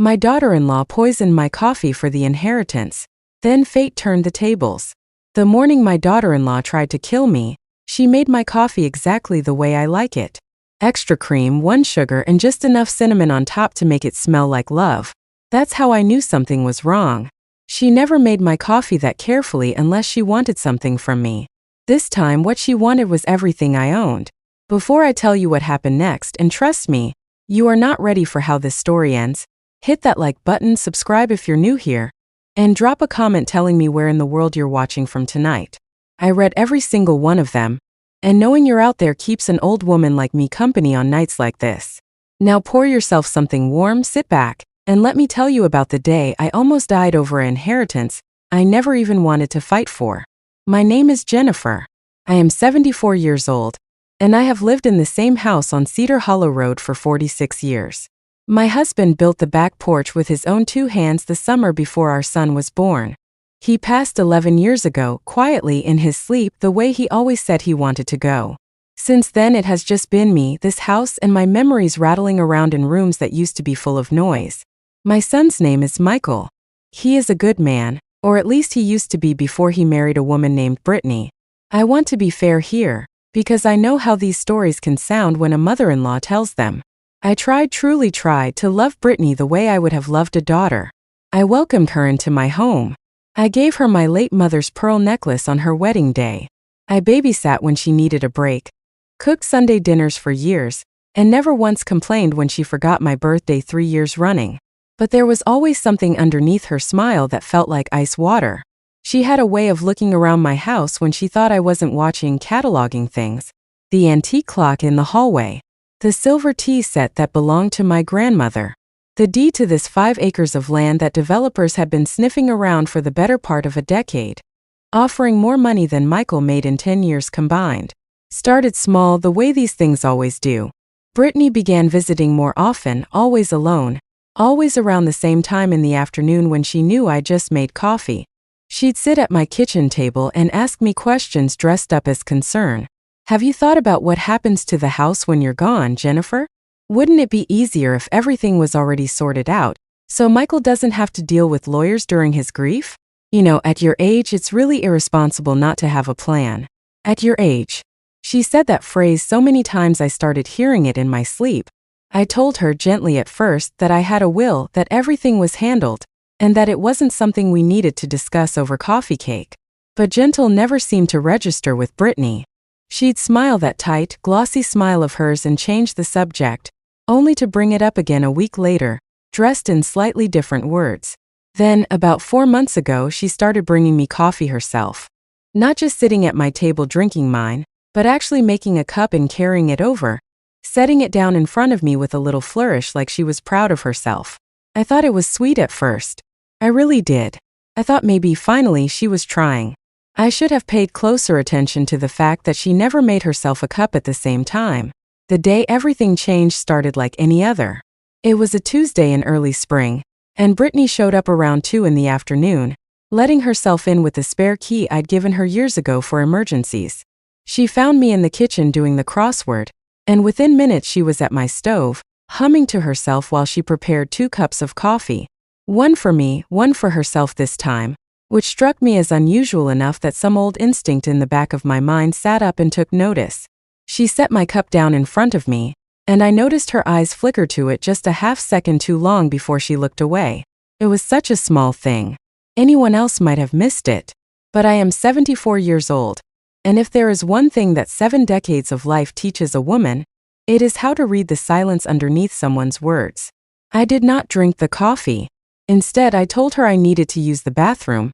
My daughter-in-law poisoned my coffee for the inheritance. Then fate turned the tables. The morning my daughter-in-law tried to kill me, she made my coffee exactly the way I like it. Extra cream, 1 sugar, and just enough cinnamon on top to make it smell like love. That's how I knew something was wrong. She never made my coffee that carefully unless she wanted something from me. This time what she wanted was everything I owned. Before I tell you what happened next, and trust me, you are not ready for how this story ends, hit that like button, subscribe if you're new here, and drop a comment telling me where in the world you're watching from tonight. I read every single one of them, and knowing you're out there keeps an old woman like me company on nights like this. Now pour yourself something warm, sit back, and let me tell you about the day I almost died over an inheritance I never even wanted to fight for. My name is Jennifer. I am 74 years old, and I have lived in the same house on Cedar Hollow Road for 46 years. My husband built the back porch with his own 2 hands the summer before our son was born. He passed 11 years ago, quietly in his sleep, the way he always said he wanted to go. Since then it has just been me, this house, and my memories rattling around in rooms that used to be full of noise. My son's name is Michael. He is a good man, or at least he used to be before he married a woman named Brittany. I want to be fair here, because I know how these stories can sound when a mother-in-law tells them. I truly tried to love Brittany the way I would have loved a daughter. I welcomed her into my home. I gave her my late mother's pearl necklace on her wedding day. I babysat when she needed a break, cooked Sunday dinners for years, and never once complained when she forgot my birthday 3 years running. But there was always something underneath her smile that felt like ice water. She had a way of looking around my house when she thought I wasn't watching, cataloging things. The antique clock in the hallway. The silver tea set that belonged to my grandmother. The deed to this 5 acres of land that developers had been sniffing around for the better part of a decade, offering more money than Michael made in 10 years combined. Started small, the way these things always do. Brittany began visiting more often, always alone, always around the same time in the afternoon when she knew I just made coffee. She'd sit at my kitchen table and ask me questions dressed up as concern. Have you thought about what happens to the house when you're gone, Jennifer? Wouldn't it be easier if everything was already sorted out, so Michael doesn't have to deal with lawyers during his grief? You know, at your age, it's really irresponsible not to have a plan. At your age. She said that phrase so many times I started hearing it in my sleep. I told her gently at first that I had a will, that everything was handled, and that it wasn't something we needed to discuss over coffee cake. But gentle never seemed to register with Brittany. She'd smile that tight, glossy smile of hers and change the subject, only to bring it up again a week later, dressed in slightly different words. Then, about 4 months ago, she started bringing me coffee herself. Not just sitting at my table drinking mine, but actually making a cup and carrying it over, setting it down in front of me with a little flourish like she was proud of herself. I thought it was sweet at first. I really did. I thought maybe finally she was trying. I should have paid closer attention to the fact that she never made herself a cup at the same time. The day everything changed started like any other. It was a Tuesday in early spring, and Brittany showed up around 2 in the afternoon, letting herself in with the spare key I'd given her years ago for emergencies. She found me in the kitchen doing the crossword, and within minutes she was at my stove, humming to herself while she prepared 2 cups of coffee. One for me, one for herself this time, which struck me as unusual enough that some old instinct in the back of my mind sat up and took notice. She set my cup down in front of me, and I noticed her eyes flicker to it just a half second too long before she looked away. It was such a small thing. Anyone else might have missed it. But I am 74 years old, and if there is one thing that 7 decades of life teaches a woman, it is how to read the silence underneath someone's words. I did not drink the coffee. Instead, I told her I needed to use the bathroom,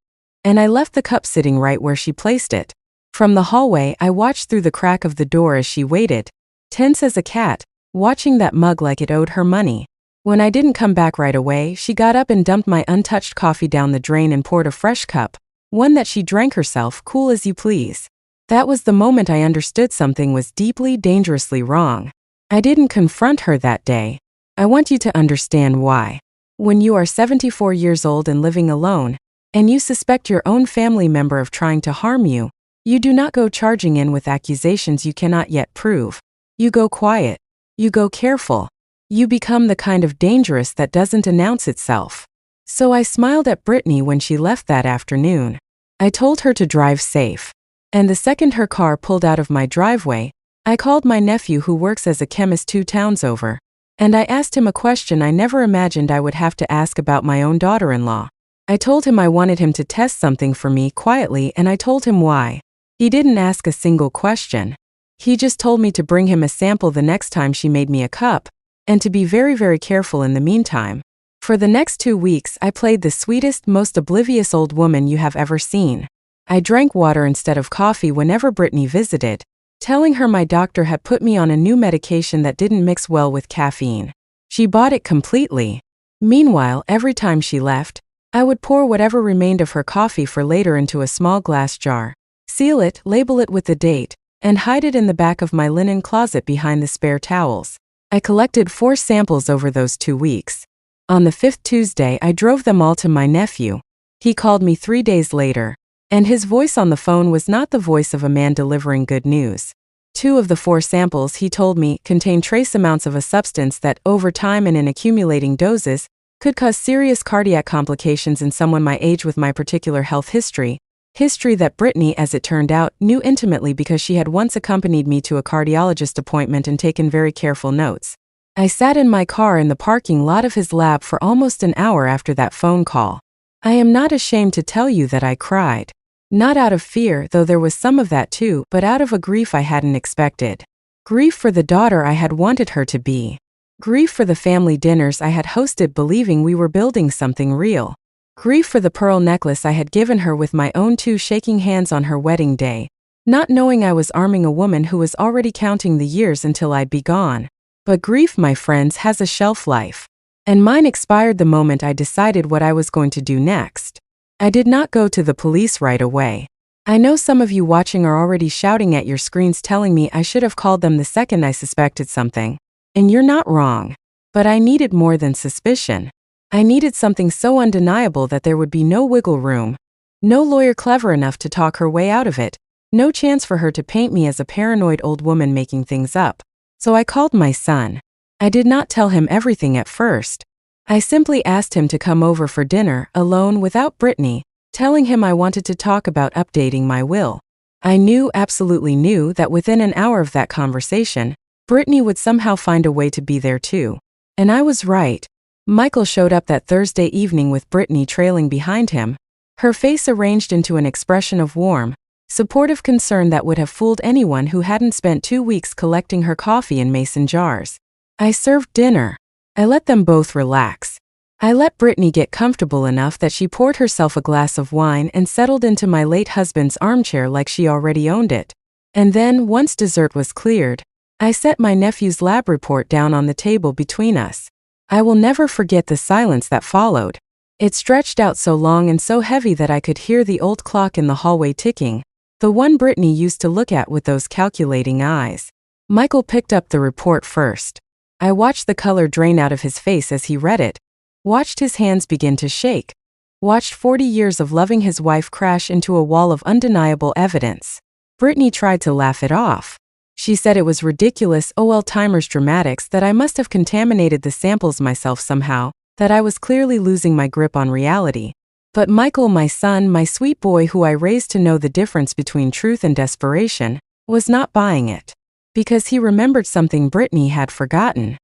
and I left the cup sitting right where she placed it. From the hallway, I watched through the crack of the door as she waited, tense as a cat, watching that mug like it owed her money. When I didn't come back right away, she got up and dumped my untouched coffee down the drain and poured a fresh cup, one that she drank herself, cool as you please. That was the moment I understood something was deeply, dangerously wrong. I didn't confront her that day. I want you to understand why. When you are 74 years old and living alone, and you suspect your own family member of trying to harm you, you do not go charging in with accusations you cannot yet prove. You go quiet. You go careful. You become the kind of dangerous that doesn't announce itself. So I smiled at Brittany when she left that afternoon. I told her to drive safe. And the second her car pulled out of my driveway, I called my nephew who works as a chemist 2 towns over. And I asked him a question I never imagined I would have to ask about my own daughter-in-law. I told him I wanted him to test something for me quietly, and I told him why. He didn't ask a single question. He just told me to bring him a sample the next time she made me a cup, and to be very, very careful in the meantime. For the next 2 weeks, I played the sweetest, most oblivious old woman you have ever seen. I drank water instead of coffee whenever Brittany visited, telling her my doctor had put me on a new medication that didn't mix well with caffeine. She bought it completely. Meanwhile, every time she left, I would pour whatever remained of her coffee for later into a small glass jar, seal it, label it with the date, and hide it in the back of my linen closet behind the spare towels. I collected 4 samples over those 2 weeks. On the 5th Tuesday, I drove them all to my nephew. He called me 3 days later, and his voice on the phone was not the voice of a man delivering good news. 2 of the 4 samples, he told me, contained trace amounts of a substance that, over time and in accumulating doses, could cause serious cardiac complications in someone my age with my particular health history that Brittany, as it turned out, knew intimately because she had once accompanied me to a cardiologist appointment and taken very careful notes. I sat in my car in the parking lot of his lab for almost an hour after that phone call. I am not ashamed to tell you that I cried. Not out of fear, though there was some of that too, but out of a grief I hadn't expected. Grief for the daughter I had wanted her to be. Grief for the family dinners I had hosted believing we were building something real. Grief for the pearl necklace I had given her with my own 2 shaking hands on her wedding day, not knowing I was arming a woman who was already counting the years until I'd be gone. But grief, my friends, has a shelf life. And mine expired the moment I decided what I was going to do next. I did not go to the police right away. I know some of you watching are already shouting at your screens telling me I should have called them the second I suspected something. And you're not wrong. But I needed more than suspicion. I needed something so undeniable that there would be no wiggle room. No lawyer clever enough to talk her way out of it. No chance for her to paint me as a paranoid old woman making things up. So I called my son. I did not tell him everything at first. I simply asked him to come over for dinner, alone without Brittany, telling him I wanted to talk about updating my will. I knew, absolutely knew, that within an hour of that conversation, Brittany would somehow find a way to be there too. And I was right. Michael showed up that Thursday evening with Brittany trailing behind him, her face arranged into an expression of warm, supportive concern that would have fooled anyone who hadn't spent 2 weeks collecting her coffee in mason jars. I served dinner. I let them both relax. I let Brittany get comfortable enough that she poured herself a glass of wine and settled into my late husband's armchair like she already owned it. And then, once dessert was cleared, I set my nephew's lab report down on the table between us. I will never forget the silence that followed. It stretched out so long and so heavy that I could hear the old clock in the hallway ticking, the one Brittany used to look at with those calculating eyes. Michael picked up the report first. I watched the color drain out of his face as he read it, watched his hands begin to shake, watched 40 years of loving his wife crash into a wall of undeniable evidence. Brittany tried to laugh it off. She said it was ridiculous old-timers dramatics, that I must have contaminated the samples myself somehow, that I was clearly losing my grip on reality. But Michael, my son, my sweet boy who I raised to know the difference between truth and desperation, was not buying it. Because he remembered something Brittany had forgotten.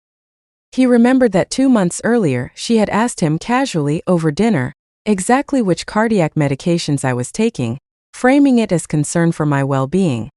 He remembered that 2 months earlier, she had asked him casually, over dinner, exactly which cardiac medications I was taking, framing it as concern for my well-being.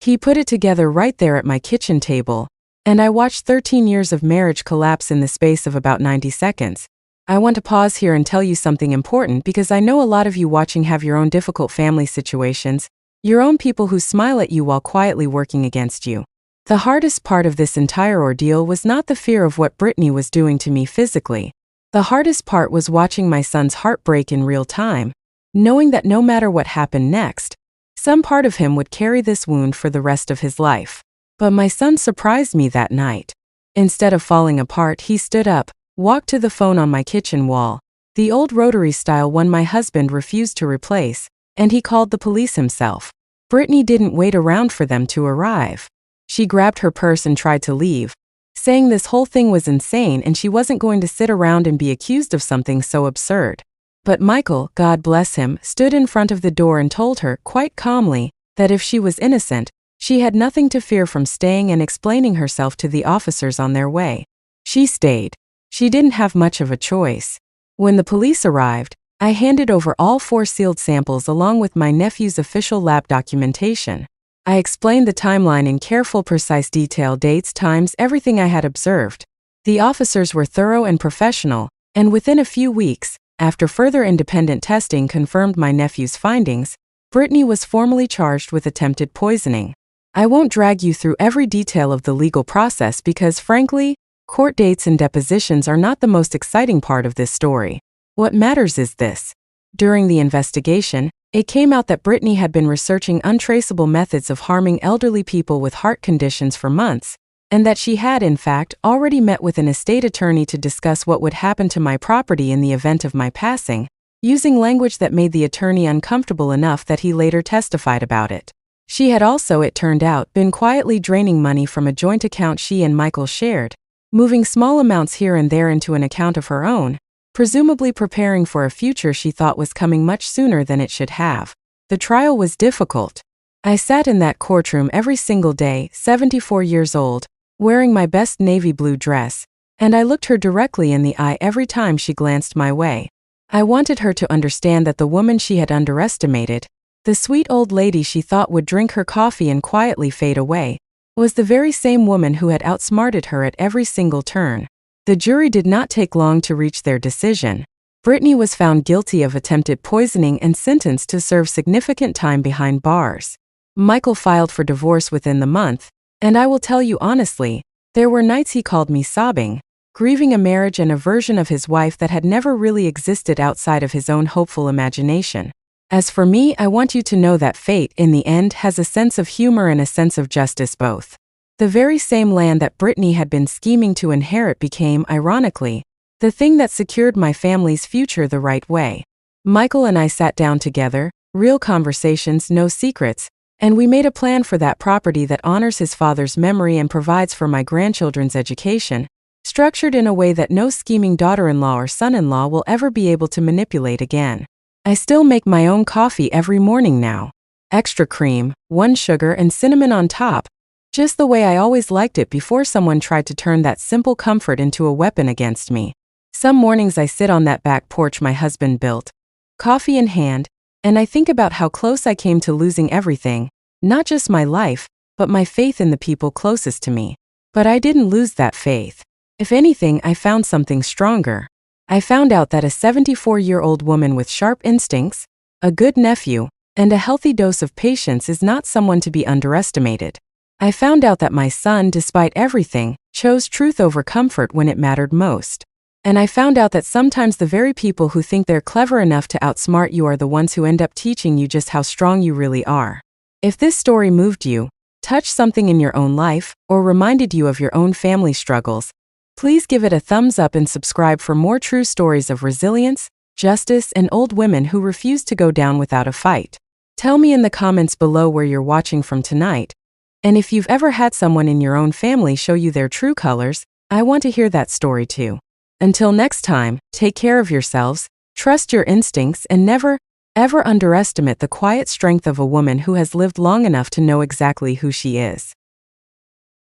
He put it together right there at my kitchen table, and I watched 13 years of marriage collapse in the space of about 90 seconds. I want to pause here and tell you something important because I know a lot of you watching have your own difficult family situations, your own people who smile at you while quietly working against you. The hardest part of this entire ordeal was not the fear of what Brittany was doing to me physically. The hardest part was watching my son's heart break in real time, knowing that no matter what happened next, some part of him would carry this wound for the rest of his life. But my son surprised me that night. Instead of falling apart, he stood up, walked to the phone on my kitchen wall, the old rotary style one my husband refused to replace, and he called the police himself. Brittany didn't wait around for them to arrive. She grabbed her purse and tried to leave, saying this whole thing was insane and she wasn't going to sit around and be accused of something so absurd. But Michael, God bless him, stood in front of the door and told her, quite calmly, that if she was innocent, she had nothing to fear from staying and explaining herself to the officers on their way. She stayed. She didn't have much of a choice. When the police arrived, I handed over all 4 sealed samples along with my nephew's official lab documentation. I explained the timeline in careful, precise detail, dates, times, everything I had observed. The officers were thorough and professional, and within a few weeks, after further independent testing confirmed my nephew's findings, Brittany was formally charged with attempted poisoning. I won't drag you through every detail of the legal process because, frankly, court dates and depositions are not the most exciting part of this story. What matters is this. During the investigation, it came out that Brittany had been researching untraceable methods of harming elderly people with heart conditions for months, and that she had, in fact, already met with an estate attorney to discuss what would happen to my property in the event of my passing, using language that made the attorney uncomfortable enough that he later testified about it. She had also, it turned out, been quietly draining money from a joint account she and Michael shared, moving small amounts here and there into an account of her own, presumably preparing for a future she thought was coming much sooner than it should have. The trial was difficult. I sat in that courtroom every single day, 74 years old, wearing my best navy blue dress, and I looked her directly in the eye every time she glanced my way. I wanted her to understand that the woman she had underestimated, the sweet old lady she thought would drink her coffee and quietly fade away, was the very same woman who had outsmarted her at every single turn. The jury did not take long to reach their decision. Brittany was found guilty of attempted poisoning and sentenced to serve significant time behind bars. Michael filed for divorce within the month, and I will tell you honestly, there were nights he called me sobbing, grieving a marriage and a version of his wife that had never really existed outside of his own hopeful imagination. As for me, I want you to know that fate, in the end, has a sense of humor and a sense of justice both. The very same land that Brittany had been scheming to inherit became, ironically, the thing that secured my family's future the right way. Michael and I sat down together, real conversations, no secrets, and we made a plan for that property that honors his father's memory and provides for my grandchildren's education, structured in a way that no scheming daughter-in-law or son-in-law will ever be able to manipulate again. I still make my own coffee every morning now. Extra cream, 1 sugar and cinnamon on top, just the way I always liked it before someone tried to turn that simple comfort into a weapon against me. Some mornings I sit on that back porch my husband built, coffee in hand, and I think about how close I came to losing everything, not just my life, but my faith in the people closest to me. But I didn't lose that faith. If anything, I found something stronger. I found out that a 74-year-old woman with sharp instincts, a good nephew, and a healthy dose of patience is not someone to be underestimated. I found out that my son, despite everything, chose truth over comfort when it mattered most. And I found out that sometimes the very people who think they're clever enough to outsmart you are the ones who end up teaching you just how strong you really are. If this story moved you, touched something in your own life, or reminded you of your own family struggles, please give it a thumbs up and subscribe for more true stories of resilience, justice, and old women who refuse to go down without a fight. Tell me in the comments below where you're watching from tonight. And if you've ever had someone in your own family show you their true colors, I want to hear that story too. Until next time, take care of yourselves, trust your instincts, and never, ever underestimate the quiet strength of a woman who has lived long enough to know exactly who she is.